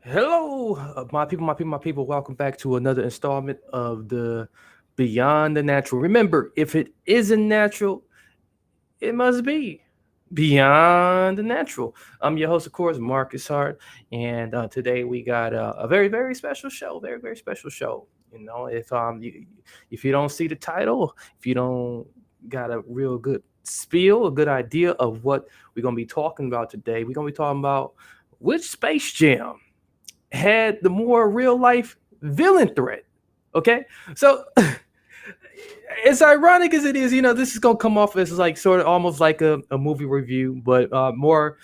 Hello, my people. Welcome back to another installment of the Beyond the Natural. Remember, if it isn't natural, it must be Beyond the Natural. I'm your host, of course, Marcus Hart, and today we got a very, very special show. Very, very special show. If you don't see the title, if you don't got a real good spiel, a good idea of what we're gonna be talking about today, we're gonna be talking about which Space Jam had the more real life villain threat. Okay, so as ironic as it is, this is gonna come off as like sort of almost like a movie review, but more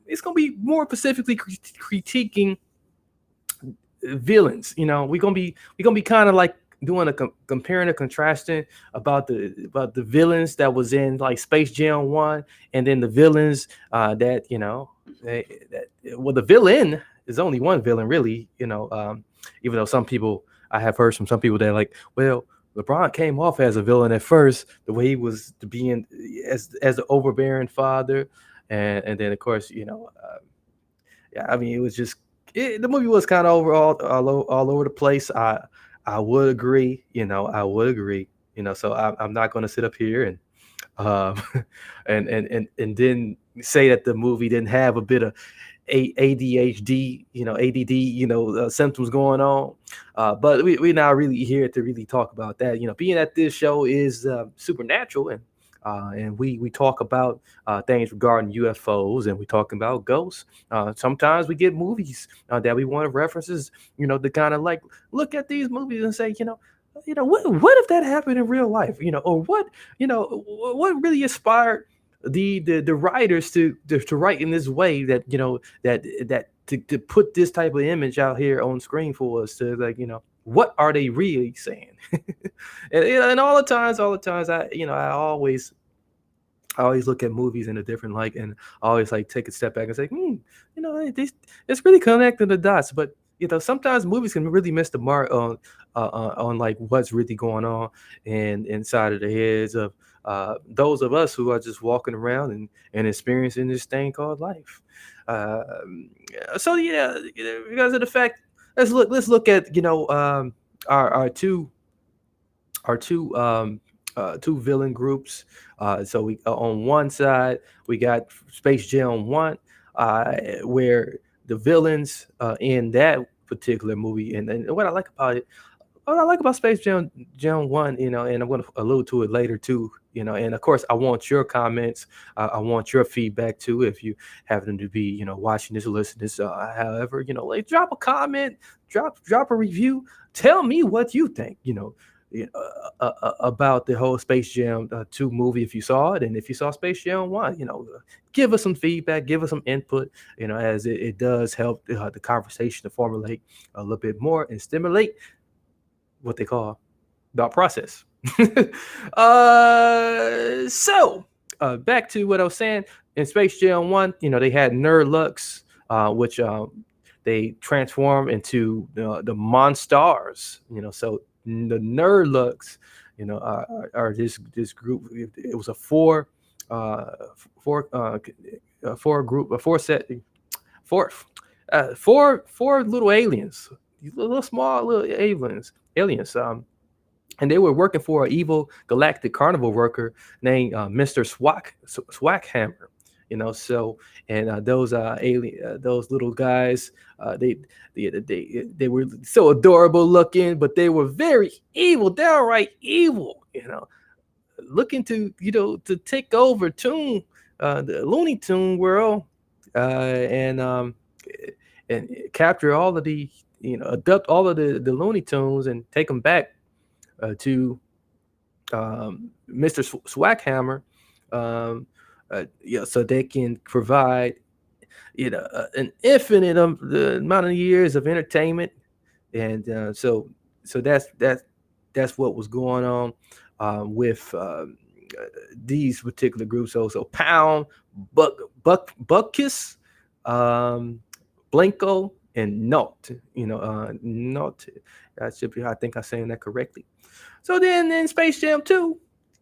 it's gonna be more specifically critiquing villains. We're gonna be kind of like doing a comparing and contrasting about the villains that was in like Space Jam 1, and then the villains that the villain is only one villain really. Even though some people, I have heard from some people that like, well, LeBron came off as a villain at first, the way he was to being as the overbearing father, and then of course, yeah, I mean, it was just the movie was kind of overall all over the place. I would agree, I would agree, So I'm not going to sit up here and um and then say that the movie didn't have a bit of ADHD, ADD, symptoms going on. But we're not really here to really talk about that. Being that this show is supernatural, and we talk about things regarding UFOs, and we talking about ghosts. Sometimes we get movies that we want to references, to kind of like look at these movies and say, what if that happened in real life, or what really inspired the writers to write in this way that to put this type of image out here on screen for us to like what are they really saying. And all the times I always look at movies in a different light, and I always like take a step back and say, it's really connecting the dots. But sometimes movies can really miss the mark on like what's really going on and inside of the heads of those of us who are just walking around and experiencing this thing called life. So yeah, because of the fact, let's look at our two villain groups. So we on one side we got Space Jam 1, where the villains in that particular movie, and what I like about Space Jam 1, and I'm going to allude to it later too, and of course I want your comments. I want your feedback too. If you happen to be, watching this or listening to this, however, like drop a comment, drop a review. Tell me what you think, about the whole Space Jam 2 movie if you saw it, and if you saw Space Jam 1, give us some feedback, give us some input, as it does help the conversation to formulate a little bit more and stimulate what they call thought process. Back to what I was saying. In Space Jam 1, they had Nerdlucks, which they transform into the Monstars. So the Nerdlucks, are this group. It was a uh, four four group, a four four little aliens, these little small little aliens. And they were working for an evil galactic carnival worker named Mr. Swackhammer. So and those little guys, they were so adorable looking, but they were very evil, downright evil. Looking to take over the Looney Tune world, and and capture all of the abduct all of the Looney Tunes and take them back to Mr. Swackhammer, so they can provide an infinite the amount of years of entertainment, and so that's what was going on with these particular groups. So Pound, Buckus, um, Blanco, and Not. Not. That should be. I think I'm saying that correctly. So then in Space Jam 2,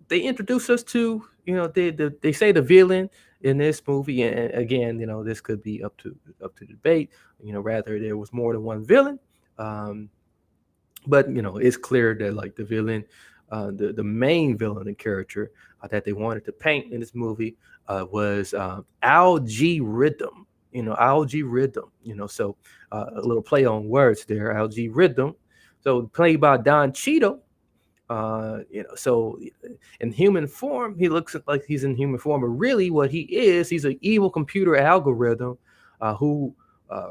they introduce us to they say the villain in this movie. And again, this could be up to debate. Rather there was more than one villain. Um, but it's clear that like the villain, the main villain and character that they wanted to paint in this movie was Algae Rhythm. Algae Rhythm. So a little play on words there, Algae Rhythm. So played by Don Cheadle. So in human form, he looks like he's in human form, but really what he is, he's an evil computer algorithm who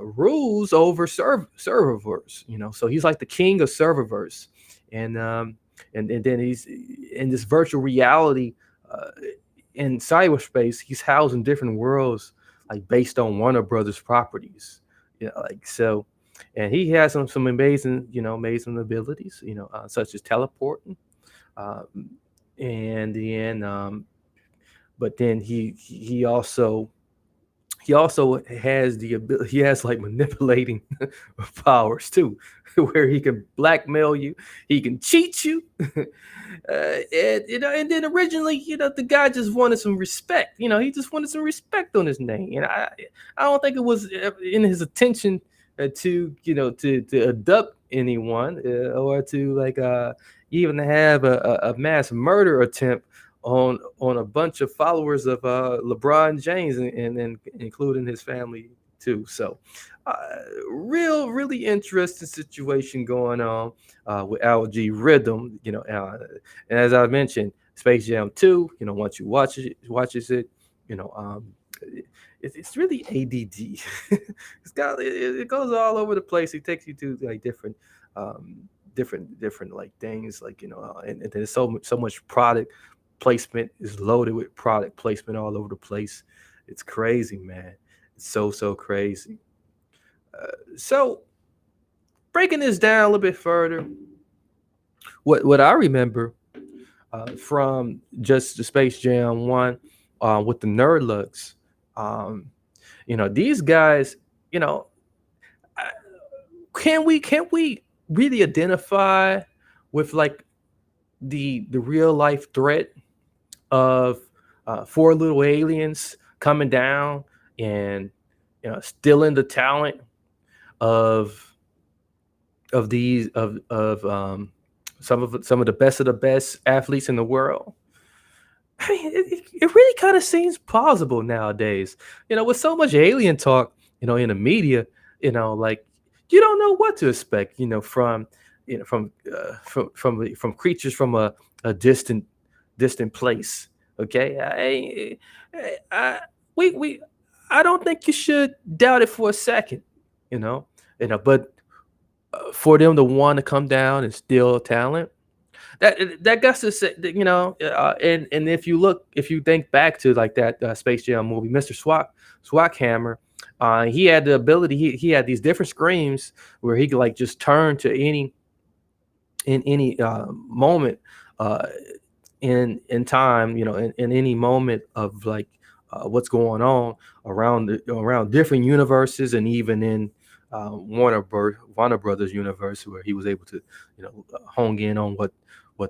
rules over servers. So he's like the king of servers, and and then he's in this virtual reality uh, in cyberspace. He's housed in different worlds, like based on Warner Brothers properties. Like so, and he has some amazing, amazing abilities, such as teleporting, um, and then, but then he also has the ability. He has like manipulating powers too, where he can blackmail you, he can cheat you, and then originally, the guy just wanted some respect. He just wanted some respect on his name, and I don't think it was in his intention to to abduct anyone or to like even have a mass murder attempt on a bunch of followers of LeBron James, and including his family too. So, uh, really interesting situation going on with Algae Rhythm. And as I mentioned, Space Jam 2. Once you watches it, you know, um, it's really ADD. It goes all over the place. It takes you to like um, different like things, like and there's so much product placement, is loaded with product placement all over the place. It's crazy, man. It's so crazy. So breaking this down a little bit further, what I remember from just the Space Jam 1 with the Nerdlucks, um, these guys, you know, uh, can we really identify with like the real life threat of four little aliens coming down and stealing the talent of these of some of the best athletes in the world? I mean, it really kind of seems plausible nowadays. With so much alien talk, in the media, like you don't know what to expect. From creatures from a distant place. Okay, we I don't think you should doubt it for a second. You know, but for them to want to come down and steal talent, that got to say, and if you think back to like that Space Jam movie, Mr. Swackhammer, he had the ability. He had these different screams where he could like just turn to any moment uh, in time, in any moment of like what's going on around different universes, and even in Warner Brothers universe, where he was able to hone in on what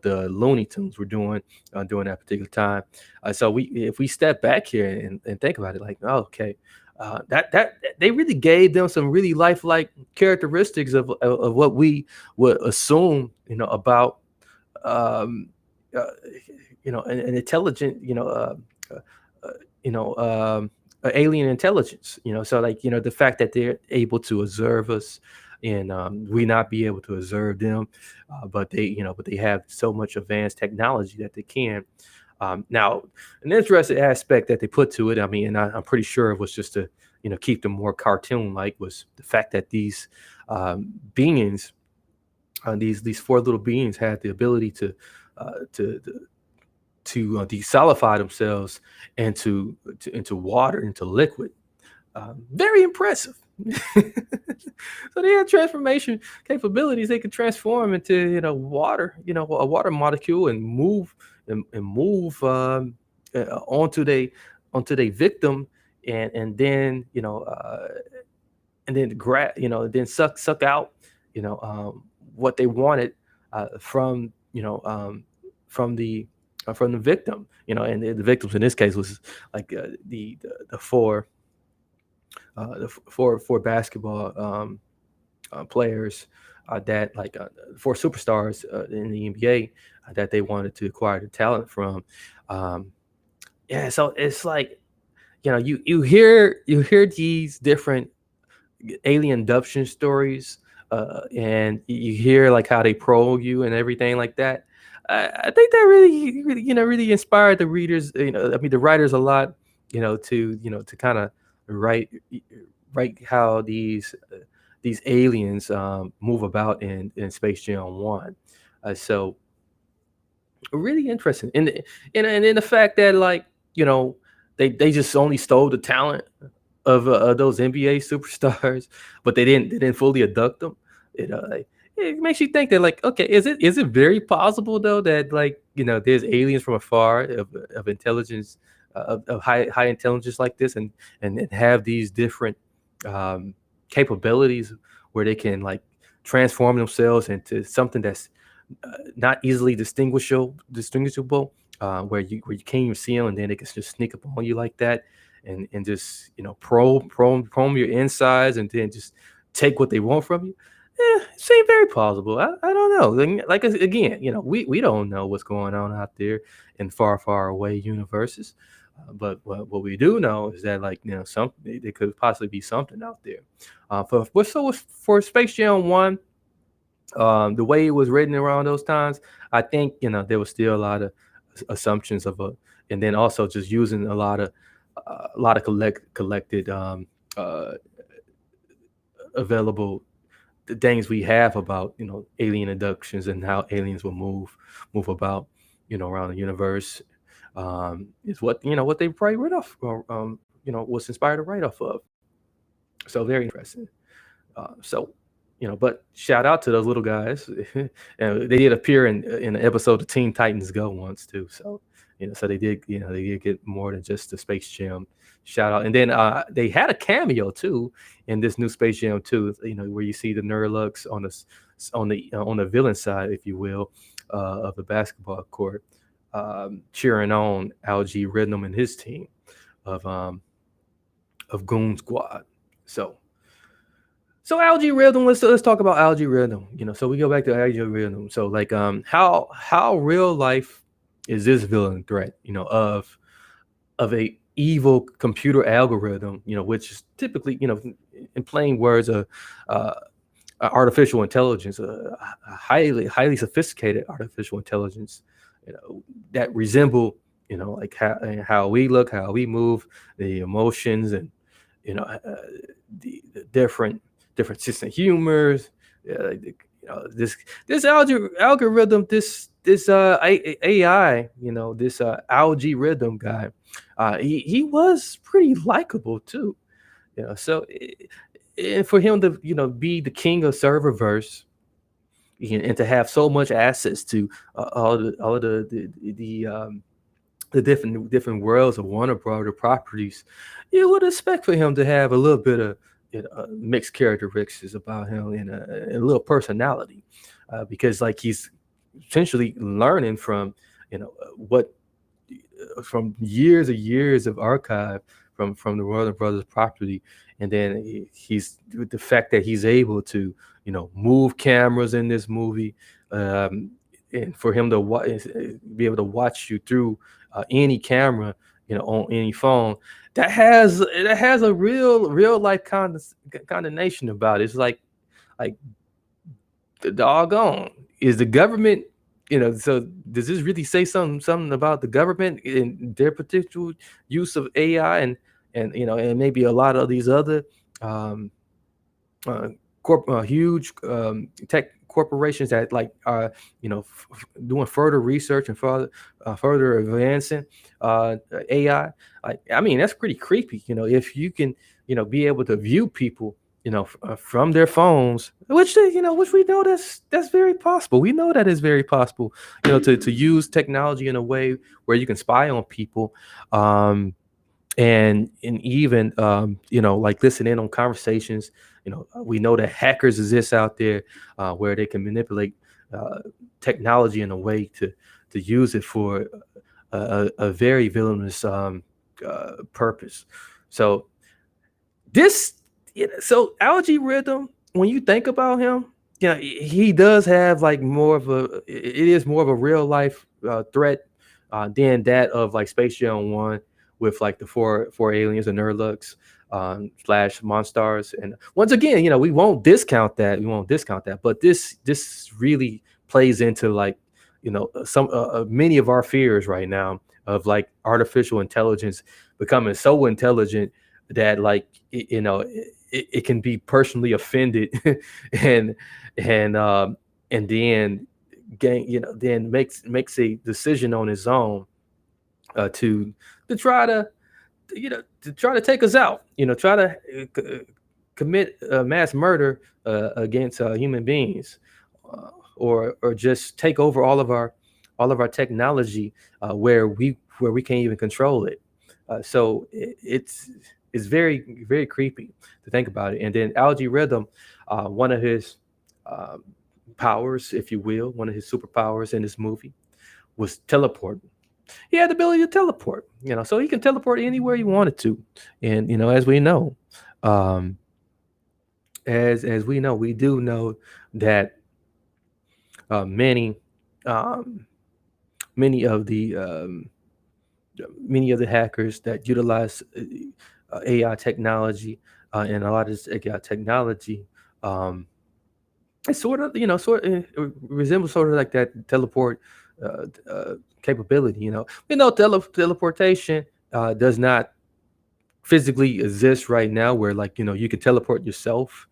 the Looney Tunes were doing during that particular time. So if we step back here and think about it, like, oh, okay, that they really gave them some really lifelike characteristics of what we would assume, about um, uh, an intelligent, uh, uh, you know, alien intelligence. So like the fact that they're able to observe us, and we not be able to observe them, but they have so much advanced technology that they can. Now, an interesting aspect that they put to it, I mean, and I'm pretty sure it was just to keep them more cartoon-like, was the fact that these beings, these four little beings, had the ability to uh, to to, desolidify themselves into water, into liquid. Very impressive. So they had transformation capabilities. They could transform into water, a water molecule, and move onto their victim, and then then suck out what they wanted from from the from the victim, and the victims in this case was like the four basketball players that like four superstars in the NBA that they wanted to acquire the talent from. Um, yeah, so it's like you hear these different alien abduction stories, and you hear like how they probe you and everything like that. I think that really, really inspired the readers. I mean, the writers a lot. To kind of write write how these aliens move about in Space Jam One. So really interesting, and in the fact that like they just only stole the talent of those NBA superstars, but they didn't fully abduct them. Like, it makes you think that like, okay, is it very possible though that like there's aliens from afar of intelligence, of high intelligence like this, and have these different um, capabilities where they can like transform themselves into something that's not easily distinguishable, where you can't even see them, and then they can just sneak up on you like that, and just probe your insides, and then just take what they want from you. It seems very plausible. I don't know. Like again, we don't know what's going on out there in far away universes. But what we do know is that like some there could possibly be something out there. For Space Jam One, the way it was written around those times, I think there was still a lot of assumptions and then also just using a lot of collected uh, available things we have about alien abductions and how aliens will move about around the universe. Is what they probably read off, or was inspired to write off of. So very interesting. So, but shout out to those little guys. And they did appear in an episode of Teen Titans Go once too. So, so they did get more than just the Space Jam shout out. And then they had a cameo too in this new Space Jam 2. Where you see the Nerdlucks on the villain side, if you will, of the basketball court, cheering on Algae Rhythm and his team of Goon Squad. So Algae Rhythm, let's talk about Algae Rhythm. So we go back to Algae Rhythm. So like how real life is this villain threat, of a evil computer algorithm, which is typically, in plain words, uh, artificial intelligence, a highly sophisticated artificial intelligence, that resemble, like how we look, how we move, the emotions, and the different sense of humors. This algorithm, this AI, this Algae Rhythm guy, he was pretty likable too. So and for him to be the king of serververse, and to have so much access to all of the different worlds of Warner Brother properties, you would expect for him to have a little bit of mixed characteristics about him, and a little personality, because like he's essentially learning from what from years and years of archive from the Warner Brothers property, and then he's with the fact that he's able to move cameras in this movie, um, and for him to be able to watch you through any camera, on any phone, that has a real life condemnation about it. It's like the doggone is the government. So does this really say something about the government and their particular use of AI, and maybe a lot of these other um, huge tech corporations that like are doing further research and further advancing AI. Like, I mean, that's pretty creepy. If you can be able to view people from their phones, which which we know that's very possible. We know that is very possible. To use technology in a way where you can spy on people. And even like listen in on conversations. We know that hackers exist out there, where they can manipulate technology in a way to use it for a very villainous purpose. So this, so Algae Rhythm, when you think about him, he does have like more of it is more of a real life threat than that of like Space Jam 1 with like the four aliens and Nerdlucks slash Monstars. And once again, we won't discount that. We won't discount that. But this really plays into like, some many of our fears right now of like artificial intelligence becoming so intelligent that like it can be personally offended and and then then makes a decision on his own to try to try to take us out, try to commit mass murder against human beings, or just take over all of our technology where we can't even control it. So it's very very creepy to think about it. And then Algae Rhythm, one of his powers, if you will, one of his superpowers in this movie was teleporting. He had the ability to teleport, so he can teleport anywhere he wanted to. And as we know, um, we do know that many um, many of the hackers that utilize AI technology, and a lot of this AI technology, um, it's sort of resembles sort of like that teleport capability. We know teleportation does not physically exist right now, where like you can teleport yourself.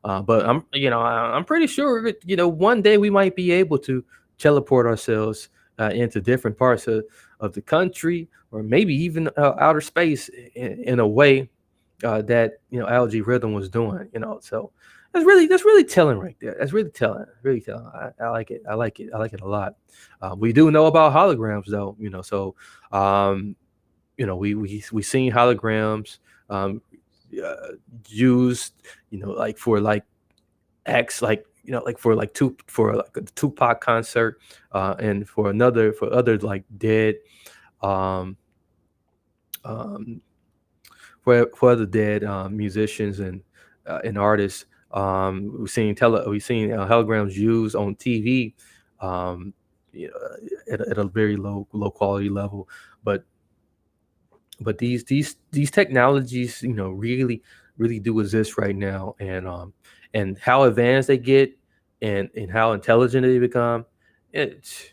But I'm pretty sure that, one day we might be able to teleport ourselves into different parts of the country, or maybe even outer space in a way that Algae Rhythm was doing. So that's really telling right there. That's really telling. I like it. I like it a lot. We do know about holograms though. So um, we seen holograms um, uh, used, like for like acts, like like for like a Tupac concert, and for other like dead, um, um, for other dead musicians and artists. We've seen holograms used on TV, um, at a very low quality level, but these technologies, really do exist right now. And how advanced they get, and how intelligent they become, it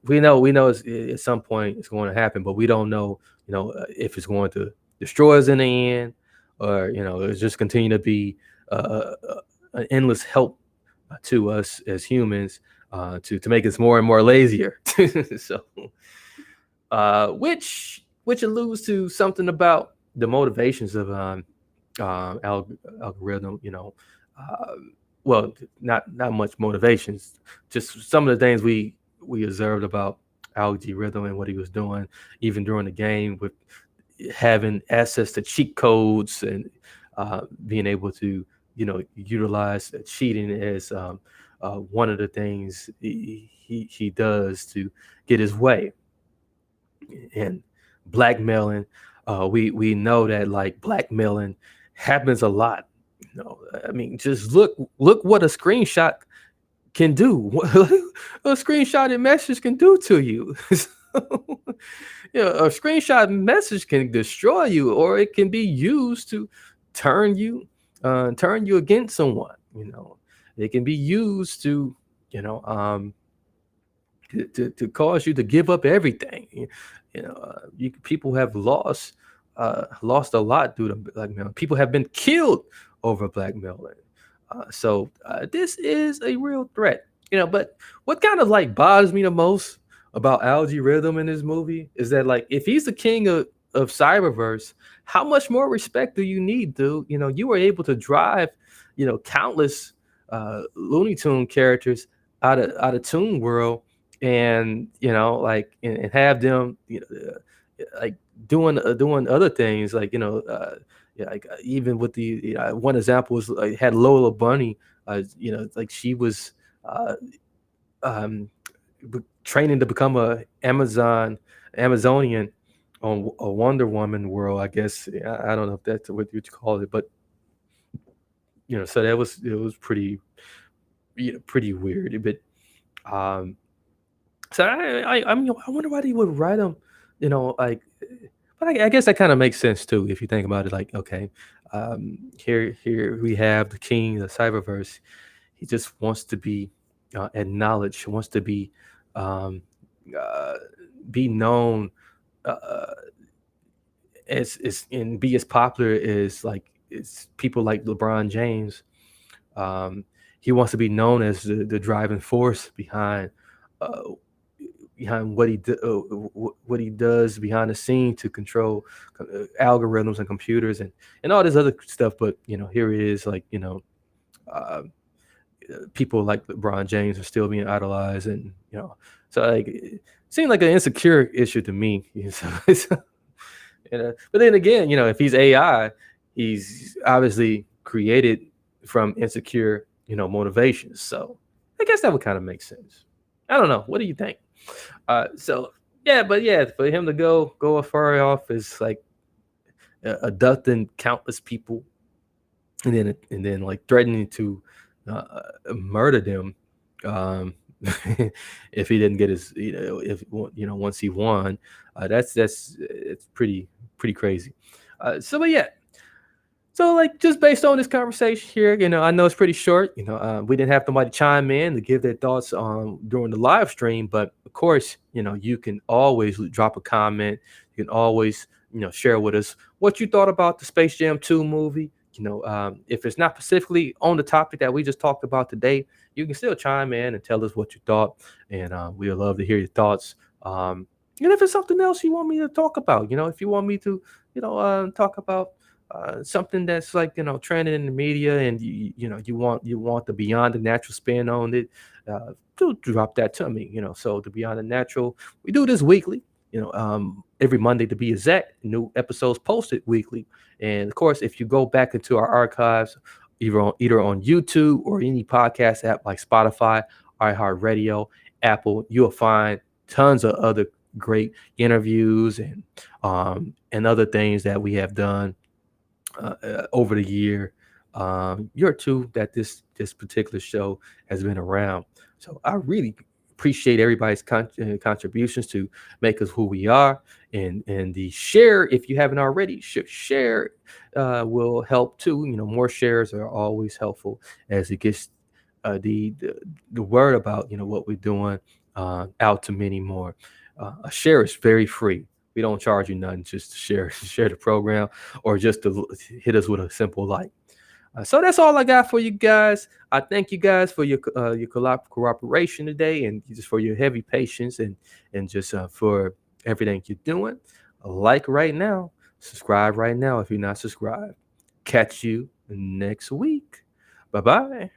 we know at some point it's going to happen, but we don't know, if it's going to destroy us in the end, or it's just continue to be an endless help to us as humans, to make us more and more lazier. So which alludes to something about the motivations of algorithm. Uh, well, not much motivations, just some of the things we observed about Algae Rhythm and what he was doing, even during the game, with having access to cheat codes, and being able to utilize cheating as one of the things he does to get his way. And blackmailing, we know that like blackmailing happens a lot. I mean, just look what a screenshot can do. A screenshotted message can do to you. So, a screenshot message can destroy you, or it can be used to turn you against someone. It can be used to you know um to cause you to give up everything. People have lost a lot due to blackmail. People have been killed over blackmailing. So this is a real threat. But what kind of like bothers me the most about Algae Rhythm in this movie is that, like, if he's the king of cyberverse, how much more respect do you need, dude? You were able to drive, countless Looney Tune characters out of Toon World, and like, and have them, like doing other things, like, yeah, like, even with the one example was, like, had Lola Bunny, like she was uh, um, training to become a Amazonian on a Wonder Woman world, I guess. I don't know if that's what you call it, but so it was pretty, pretty weird. But um, so I wonder why they would write them, like. But I guess that kind of makes sense too if you think about it. Like, okay, here we have the king of the cyberverse. He just wants to be acknowledged, wants to um, uh, be known, uh, as and be as popular as like it's people like LeBron James. Um, he wants to be known as the driving force uh, behind what he does behind the scene to control algorithms and computers and all this other stuff. But here it is, like uh, people like LeBron James are still being idolized, and so like it seemed like an insecure issue to me. But then again, if he's AI, he's obviously created from insecure, motivations. So I guess that would kind of make sense. I don't know. What do you think? So yeah, but yeah, for him to go as far off as like abducting countless people, and then like threatening to murder them, um, if he didn't get his, if once he won, that's it's pretty crazy. But yeah, so, like, just based on this conversation here, I know it's pretty short. We didn't have somebody chime in to give their thoughts on during the live stream, but of course, you can always drop a comment. You can always, share with us what you thought about the Space Jam 2 movie. If it's not specifically on the topic that we just talked about today, you can still chime in and tell us what you thought, and we'd love to hear your thoughts. And if it's something else you want me to talk about, if you want me to, talk about something that's like trending in the media, and you want the beyond the natural spin on it, do drop that to me. So the beyond the natural, we do this weekly. Every Monday to be exact. New episodes posted weekly, and of course, if you go back into our archives, either on YouTube or any podcast app like Spotify, iHeartRadio, Apple, you'll find tons of other great interviews and other things that we have done over the year or two that this particular show has been around. So I really appreciate everybody's contributions to make us who we are, and the share, if you haven't already, share will help too. More shares are always helpful as it gets the word about what we're doing out to many more. A share is very free. We don't charge you nothing just to share the program, or just to hit us with a simple like. So that's all I got for you guys. I thank you guys for your cooperation today, and just for your heavy patience, and just for everything you're doing. Like right now, subscribe right now if you're not subscribed. Catch you next week. Bye bye.